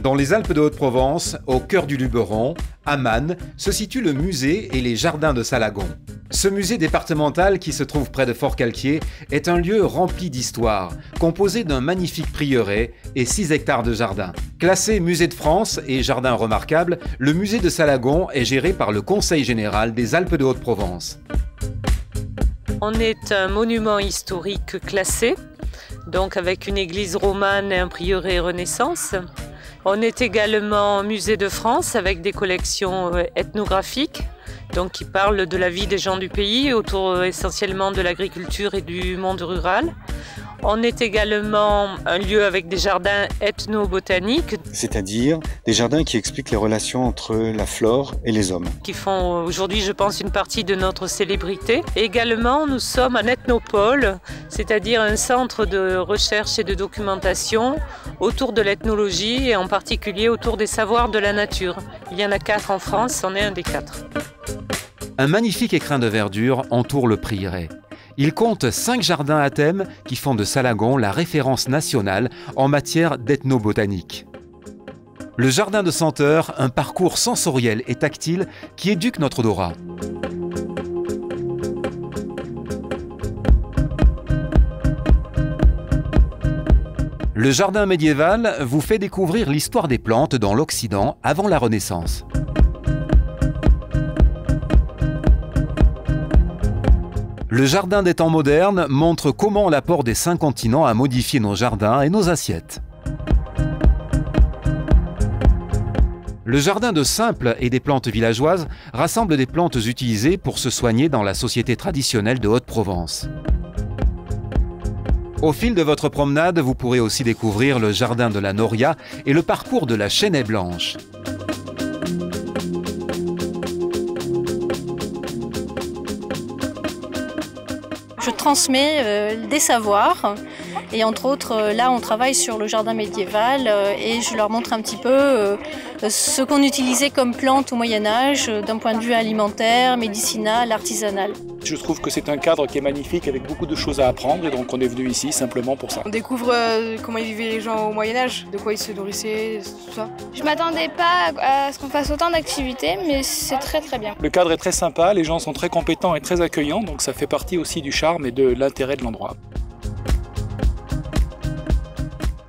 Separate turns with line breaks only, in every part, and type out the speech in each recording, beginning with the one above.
Dans les Alpes de Haute-Provence, au cœur du Luberon, à Mannes, se situe le musée et les jardins de Salagon. Ce musée départemental qui se trouve près de Forcalquier est un lieu rempli d'histoire, composé d'un magnifique prieuré et 6 hectares de jardin. Classé musée de France et jardin remarquable, le musée de Salagon est géré par le Conseil général des Alpes de Haute-Provence.
On est un monument historique classé, donc avec une église romane et un prieuré Renaissance. On est également musée de France avec des collections ethnographiques, donc qui parlent de la vie des gens du pays, autour essentiellement de l'agriculture et du monde rural. On est également un lieu avec des jardins ethnobotaniques.
C'est-à-dire des jardins qui expliquent les relations entre la flore et les hommes.
Qui font aujourd'hui, je pense, une partie de notre célébrité. Et également, nous sommes un ethnopôle, c'est-à-dire un centre de recherche et de documentation autour de l'ethnologie et en particulier autour des savoirs de la nature. Il y en a 4 en France, c'en est un des 4.
Un magnifique écrin de verdure entoure le prieuré. Il compte 5 jardins à thème qui font de Salagon la référence nationale en matière d'ethnobotanique. Le jardin de senteur, un parcours sensoriel et tactile qui éduque notre odorat. Le jardin médiéval vous fait découvrir l'histoire des plantes dans l'Occident avant la Renaissance. Le jardin des temps modernes montre comment l'apport des 5 continents a modifié nos jardins et nos assiettes. Le jardin de Simple et des plantes villageoises rassemble des plantes utilisées pour se soigner dans la société traditionnelle de Haute-Provence. Au fil de votre promenade, vous pourrez aussi découvrir le jardin de la Noria et le parcours de la Chênaie Blanche.
Je transmets des savoirs et entre autres là on travaille sur le jardin médiéval et je leur montre un petit peu ce qu'on utilisait comme plantes au Moyen-Âge d'un point de vue alimentaire, médicinal, artisanal.
Je trouve que c'est un cadre qui est magnifique avec beaucoup de choses à apprendre et donc on est venu ici simplement pour ça.
On découvre comment ils vivaient les gens au Moyen-Âge, de quoi ils se nourrissaient, tout ça.
Je m'attendais pas à ce qu'on fasse autant d'activités mais c'est très très bien.
Le cadre est très sympa, les gens sont très compétents et très accueillants donc ça fait partie aussi du charme et de l'intérêt de l'endroit.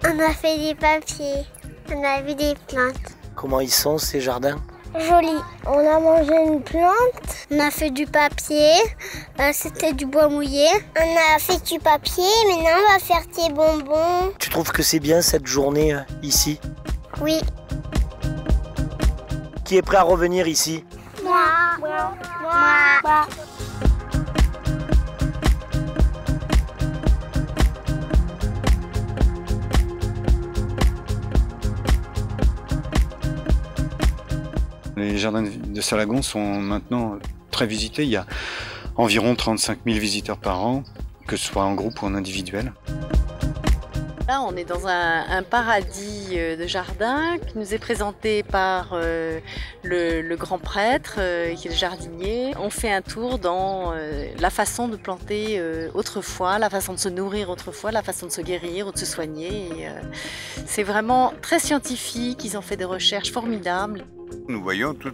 On a fait des papiers, on a vu des plantes.
Comment ils sont ces jardins?
Joli. On a mangé une plante, on a fait du papier, c'était du bois mouillé. On a fait du papier, maintenant on va faire des bonbons.
Tu trouves que c'est bien cette journée ici?
Oui.
Qui est prêt à revenir ici?
Moi. Moi.
Les jardins de Salagon sont maintenant très visités. Il y a environ 35 000 visiteurs par an, que ce soit en groupe ou en individuel.
Là, on est dans un paradis de jardin qui nous est présenté par le grand prêtre, qui est le jardinier. On fait un tour dans la façon de planter autrefois, la façon de se nourrir autrefois, la façon de se guérir ou de se soigner. C'est vraiment très scientifique, ils ont fait des recherches formidables.
Nous voyons tout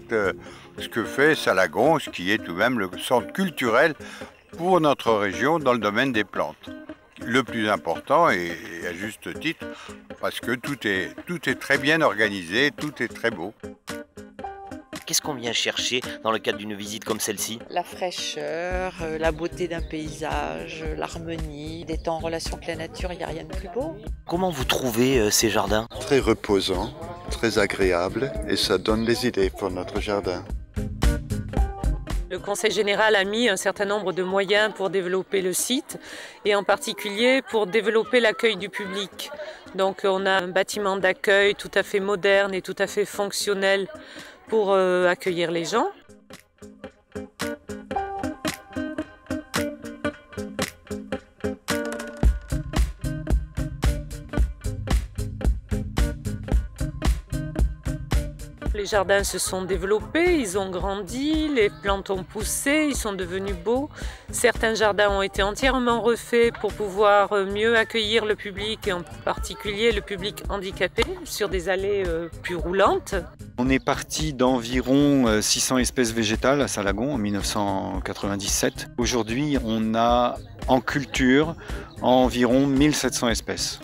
ce que fait Salagon, ce qui est tout de même le centre culturel pour notre région dans le domaine des plantes. Le plus important, et à juste titre, parce que tout est très bien organisé, tout est très beau.
Qu'est-ce qu'on vient chercher dans le cadre d'une visite comme celle-ci?
La fraîcheur, la beauté d'un paysage, l'harmonie, d'être en relation avec la nature, il n'y a rien de plus beau.
Comment vous trouvez ces jardins?
Très reposant, très agréable et ça donne des idées pour notre jardin.
Le Conseil général a mis un certain nombre de moyens pour développer le site et en particulier pour développer l'accueil du public. Donc on a un bâtiment d'accueil tout à fait moderne et tout à fait fonctionnel pour accueillir les gens. Les jardins se sont développés, ils ont grandi, les plantes ont poussé, ils sont devenus beaux. Certains jardins ont été entièrement refaits pour pouvoir mieux accueillir le public, et en particulier le public handicapé, sur des allées plus roulantes.
On est parti d'environ 600 espèces végétales à Salagon en 1997. Aujourd'hui, on a en culture environ 1700 espèces.